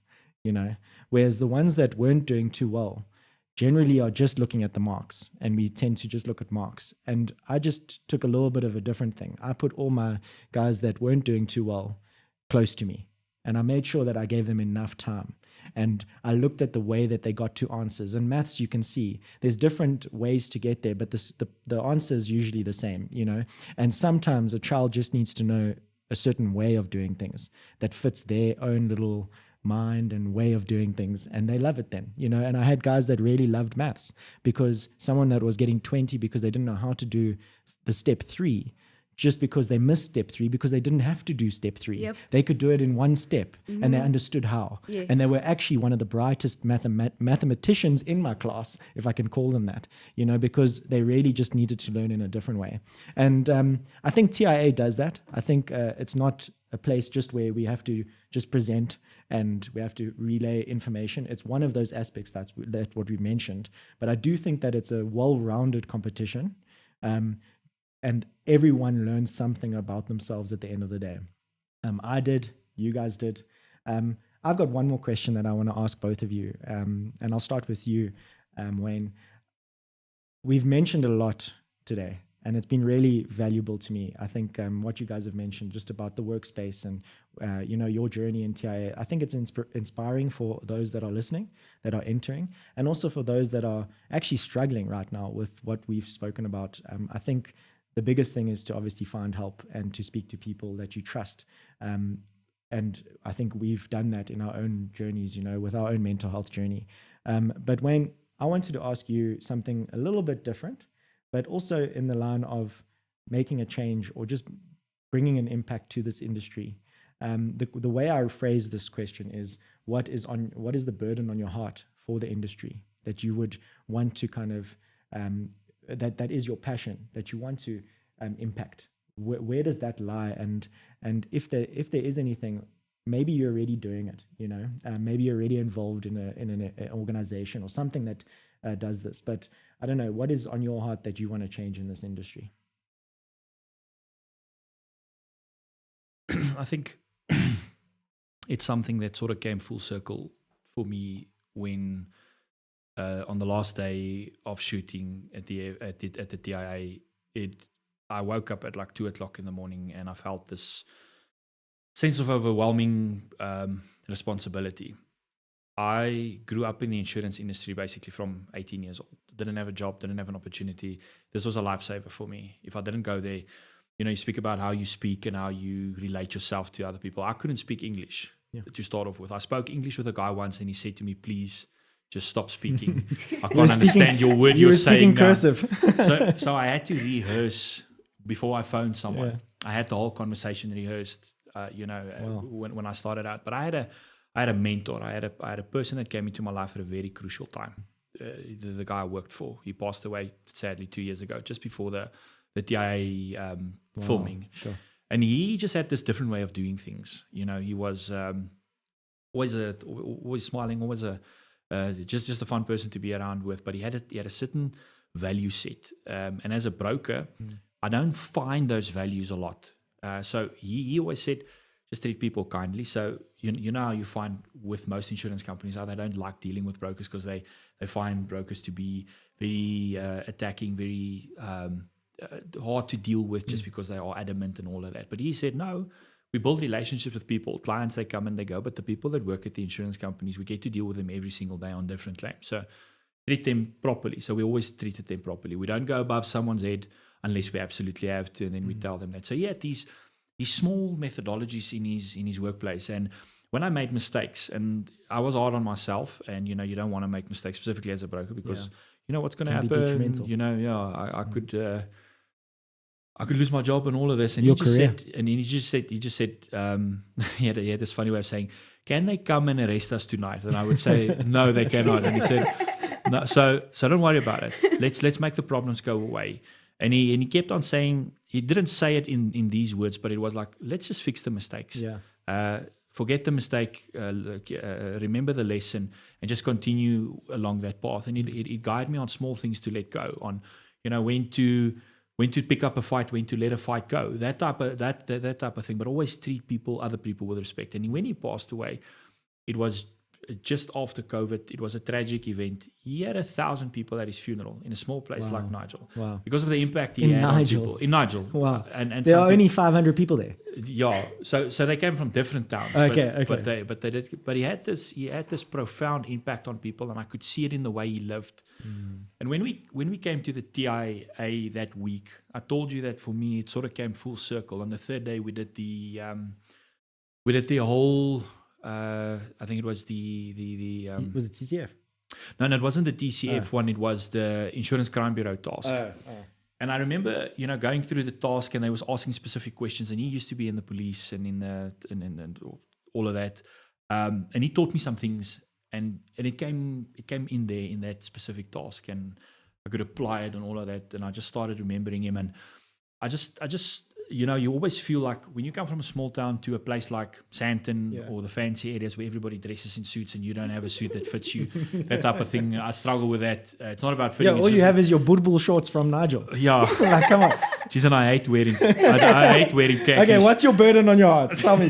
whereas the ones that weren't doing too well generally are just looking at the marks, and we tend to just look at marks. And I just took a little bit of a different thing. I put all my guys that weren't doing too well close to me, and I made sure that I gave them enough time. And I looked at the way that they got to answers. And maths, you can see there's different ways to get there, but the answer is usually the same, And sometimes a child just needs to know a certain way of doing things that fits their own little mind and way of doing things, and they love it then, And I had guys that really loved maths, because someone that was getting 20 because they didn't know how to do the step 3, just because they missed step 3, because they didn't have to do step 3. Yep. They could do it in one step, and they understood how. Yes. And they were actually one of the brightest mathematicians in my class, if I can call them that, because they really just needed to learn in a different way. And I think TIA does that. I think it's not a place just where we have to just present and we have to relay information. It's one of those aspects that's what we mentioned. But I do think that it's a well-rounded competition. And everyone learns something about themselves at the end of the day. I did, you guys did. I've got one more question that I want to ask both of you, and I'll start with you, Wayne. We've mentioned a lot today, and it's been really valuable to me. I think what you guys have mentioned just about the workspace and your journey in TIA, I think it's inspiring for those that are listening, that are entering, and also for those that are actually struggling right now with what we've spoken about. I think the biggest thing is to obviously find help and to speak to people that you trust. And I think we've done that in our own journeys, with our own mental health journey. But Wayne, I wanted to ask you something a little bit different, but also in the line of making a change or just bringing an impact to this industry. The way I phrase this question is, what is the burden on your heart for the industry that you would want to kind of that is your passion, that you want to impact? Where does that lie? And if there is anything, maybe you're already doing it, maybe you're already involved in an organization or something that does this, but I don't know, what is on your heart that you want to change in this industry? I think it's something that sort of came full circle for me when on the last day of shooting at the TIA, I woke up at like 2:00 in the morning, and I felt this sense of overwhelming responsibility. I grew up in the insurance industry basically from 18 years old. Didn't have a job, didn't have an opportunity. This was a lifesaver for me. If I didn't go there, you speak about how you speak and how you relate yourself to other people. I couldn't speak English to start off with. I spoke English with a guy once, and he said to me, "Please, just stop speaking. I can't understand your word you're saying." You were speaking cursive. So I had to rehearse before I phoned someone. Yeah. I had the whole conversation rehearsed, when I started out. But I had a mentor. I had a person that came into my life at a very crucial time. The guy I worked for, he passed away sadly 2 years ago, just before the TIA filming. Sure. And he just had this different way of doing things. He was always smiling, always just a fun person to be around with. But he had a certain value set. And as a broker, I don't find those values a lot. So he always said, just treat people kindly. So you know how you find with most insurance companies how they don't like dealing with brokers because they find brokers to be very attacking, very hard to deal with just because they are adamant and all of that. But he said, no, we build relationships with people. Clients, they come and they go, but the people that work at the insurance companies, we get to deal with them every single day on different claims. So treat them properly. So we always treated them properly. We don't go above someone's head unless we absolutely have to, and then we tell them that. So he had these small methodologies in his workplace. And when I made mistakes, and I was hard on myself, and you don't want to make mistakes specifically as a broker because you know what's going to happen. I could lose my job and all of this. And he just said, he had this funny way of saying, "Can they come and arrest us tonight?" And I would say, "No, they cannot." And he said, "No, so don't worry about it. Let's make the problems go away." And he kept on saying, he didn't say it in these words, but it was like, let's just fix the mistakes. Yeah. Forget the mistake, remember the lesson, and just continue along that path. And it guided me on small things to let go, on when to pick up a fight, when to let a fight go, that type of thing. But always treat other people with respect. And when he passed away, it was just after COVID. It was a tragic event. He had 1,000 people at his funeral in a small place like Nigel. Wow. Because of the impact he had on people. In Nigel. Wow. And there are only 500 people there. Yeah. So they came from different towns. Okay. But he had this profound impact on people, and I could see it in the way he lived. And when we came to the TIA that week, I told you that for me it sort of came full circle. On the third day we did the whole I think it was the was it TCF? No, it wasn't the TCF one. It was the Insurance Crime Bureau task. And I remember, going through the task, and they was asking specific questions. And he used to be in the police and in all of that. And he taught me some things, and it came in there in that specific task, and I could apply it and all of that. And I just started remembering him, and I just. You always feel like when you come from a small town to a place like Sandton or the fancy areas where everybody dresses in suits and you don't have a suit that fits you, that type of thing. I struggle with that. It's not about fitting. Yeah, all you have is your Budbul shorts from Nigel. Yeah. Like, come on. Jeez, and I hate wearing khakis. Okay, what's your burden on your heart? Tell me.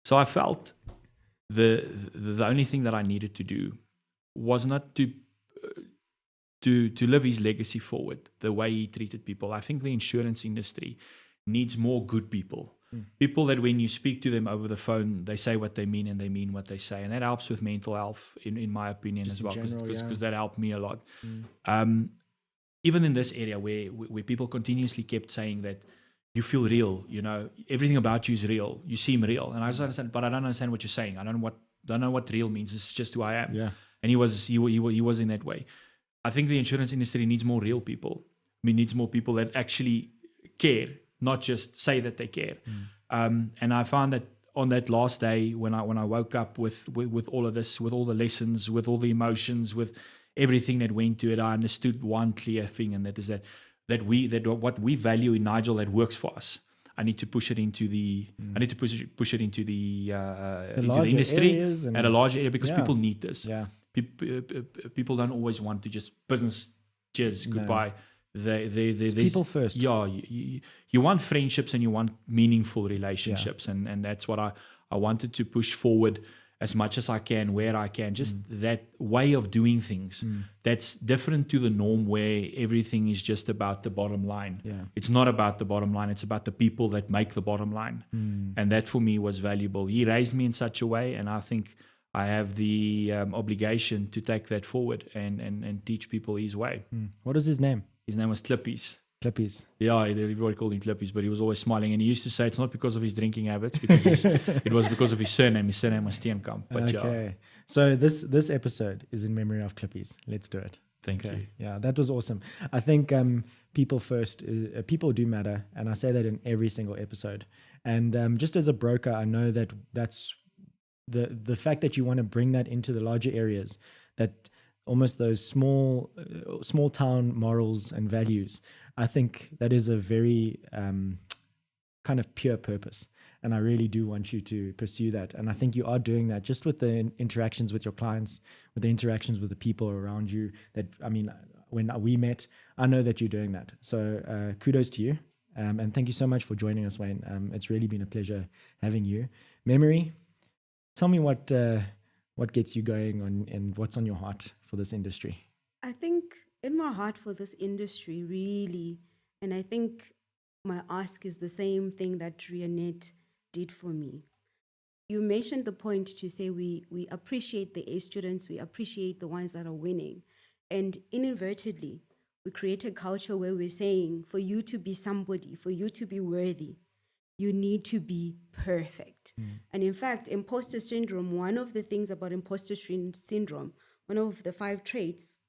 So I felt the only thing that I needed to do was not to live his legacy forward, the way he treated people. I think the insurance industry needs more good people. People that when you speak to them over the phone, they say what they mean and they mean what they say. And that helps with mental health, in my opinion, just as well, because that helped me a lot. Even in this area where people continuously kept saying that you feel real, everything about you is real, you seem real. And I just understand, but I don't understand what you're saying. I don't know what real means. It's just who I am. Yeah. And he was in that way. I think the insurance industry needs more real people. Needs more people that actually care, not just say that they care. And I found that on that last day, when I woke up with all of this, with all the lessons, with all the emotions, with everything that went to it, I understood one clear thing, and that is that what we value in Nigel that works for us, I need to push it into the into the industry at a larger area, because people need this. Yeah. People don't always want to just business, cheers, goodbye. There's people first. Yeah, you want friendships and you want meaningful relationships, and that's what I wanted to push forward as much as I can, where I can. Just that way of doing things that's different to the norm, where everything is just about the bottom line. Yeah. It's not about the bottom line. It's about the people that make the bottom line, and that for me was valuable. He raised me in such a way, and I think I have the obligation to take that forward and teach people his way. What was his name? His name was Clippies. Clippies. Yeah, everybody called him Clippies, but he was always smiling. And he used to say it's not because of his drinking habits, because it was because of his surname. His surname was Steenkamp. But okay. So this episode is in memory of Clippies. Let's do it. Thank you. Yeah, that was awesome. I think people first, people do matter. And I say that in every single episode. And just as a broker, I know that's the fact that you want to bring that into the larger areas, that almost those small town morals and values, I think that is a very kind of pure purpose. And I really do want you to pursue that. And I think you are doing that just with the interactions with your clients, with the interactions with the people around you. When we met, I know that you're doing that. So kudos to you. And thank you so much for joining us, Wayne. It's really been a pleasure having you. Memory, tell me what gets you going on, and what's on your heart for this industry? I think in my heart for this industry, really, and I think my ask is the same thing that Rionette did for me. You mentioned the point to say we appreciate the A students, we appreciate the ones that are winning. And inadvertently, we create a culture where we're saying, for you to be somebody, for you to be worthy, you need to be perfect. And in fact, imposter syndrome, one of the things about imposter syndrome, one of the 5 traits,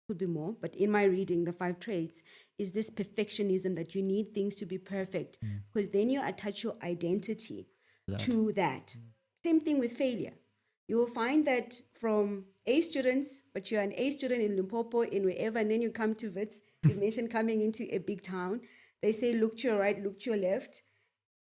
could be more, but in my reading, the 5 traits, is this perfectionism, that you need things to be perfect, because then you attach your identity to that. Same thing with failure. You will find that from A students, but you're an A student in Limpopo, in wherever, and then you come to Wits, you mentioned coming into a big town, they say, look to your right, look to your left.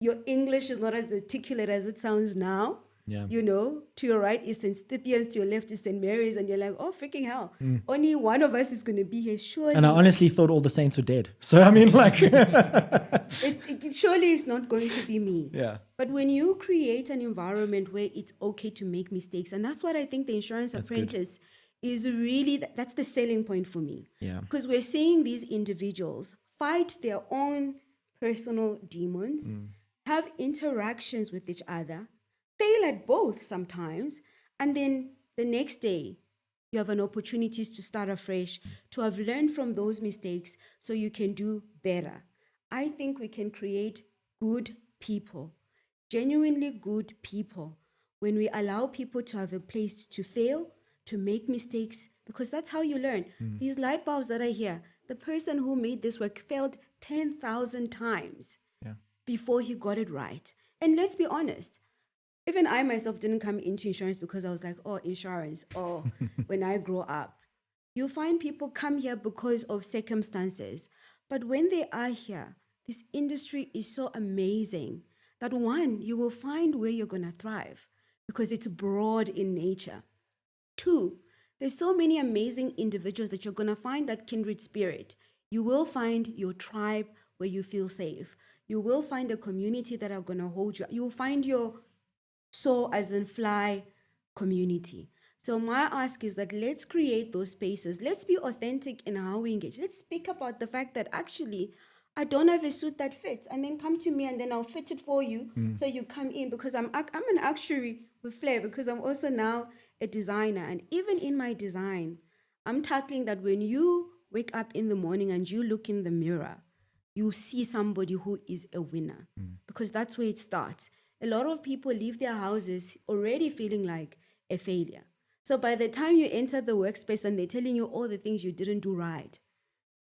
your English is not as articulate as it sounds now. Yeah. You know, to your right is St. Stithians, to your left is St. Mary's, and you're like, oh, freaking hell. Only one of us is going to be here, surely. And I honestly thought all the saints were dead. So, I mean, like... it surely is not going to be me. Yeah. But when you create an environment where it's okay to make mistakes, and that's what I think the Insurance Apprentice is really, that's the selling point for me. Yeah. Because we're seeing these individuals fight their own personal demons, have interactions with each other, fail at both sometimes, and then the next day you have an opportunity to start afresh, to have learned from those mistakes so you can do better. I think we can create good people, genuinely good people, when we allow people to have a place to fail, to make mistakes, because that's how you learn. These light bulbs that are here, the person who made this work failed 10,000 times before he got it right. And let's be honest, even I myself didn't come into insurance because I was like, oh, insurance, or when I grow up. You'll find people come here because of circumstances. But when they are here, this industry is so amazing that one, you will find where you're going to thrive because it's broad in nature. Two, there's so many amazing individuals that you're going to find that kindred spirit. You will find your tribe where you feel safe. You will find a community that are going to hold you. You will find your soul as in fly community. So my ask is that let's create those spaces. Let's be authentic in how we engage. Let's speak about the fact that actually I don't have a suit that fits, and then come to me and then I'll fit it for you. So you come in, because I'm an actuary with flair, because I'm also now a designer. And even in my design, I'm tackling that when you wake up in the morning and you look in the mirror, you see somebody who is a winner, because that's where it starts. A lot of people leave their houses already feeling like a failure. So by the time you enter the workspace and they're telling you all the things you didn't do right,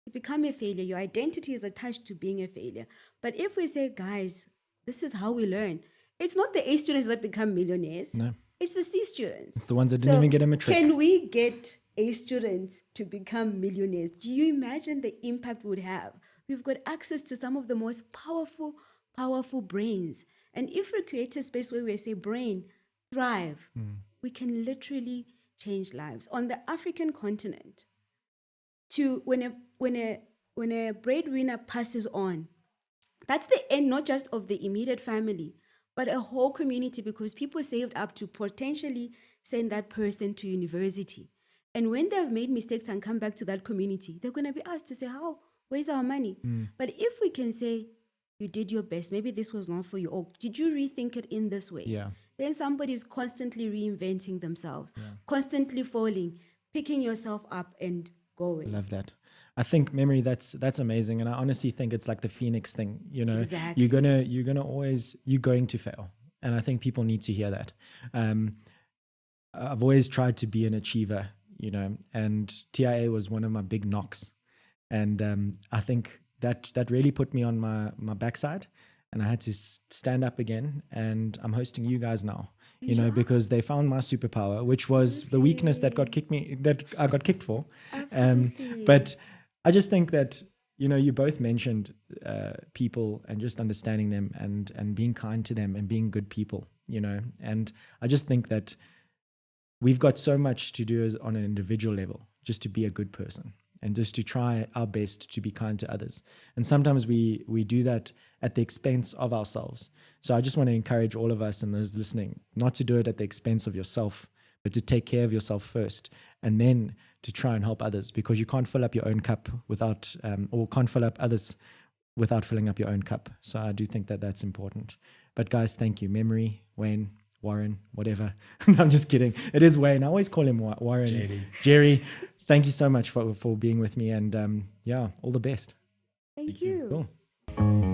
you become a failure. Your identity is attached to being a failure. But if we say, guys, this is how we learn, it's not the A students that become millionaires. No. It's the C students. It's the ones that didn't even get a matric. Can we get A students to become millionaires? Do you imagine the impact we would have? We've got access to some of the most powerful brains. And if we create a space where we say, brain, thrive, we can literally change lives. On the African continent, when a breadwinner passes on, that's the end not just of the immediate family, but a whole community, because people saved up to potentially send that person to university. And when they've made mistakes and come back to that community, they're going to be asked to say, where's our money? But if we can say, you did your best, maybe this was not for you, or did you rethink it in this way? Yeah. Then somebody's constantly reinventing themselves, constantly falling, picking yourself up and going. I love that. I think, Memory, that's amazing. And I honestly think it's like the Phoenix thing, you know. Exactly. You're going to fail. And I think people need to hear that. I've always tried to be an achiever, you know, and TIA was one of my big knocks. And I think that really put me on my backside, and I had to stand up again. And I'm hosting you guys now, you know, because they found my superpower, which was the weakness that I got kicked for. Absolutely. But I just think that, you know, you both mentioned people and just understanding them and being kind to them and being good people, you know. And I just think that we've got so much to do on an individual level, just to be a good person and just to try our best to be kind to others. And sometimes we do that at the expense of ourselves. So I just want to encourage all of us and those listening not to do it at the expense of yourself, but to take care of yourself first, and then to try and help others, because you can't fill up your own cup without, or can't fill up others without filling up your own cup. So I do think that that's important. But guys, thank you. Memory, Wayne, Warren, whatever. I'm just kidding. It is Wayne. I always call him Warren. Jerry. Thank you so much for being with me, and all the best. Thank you. Cool.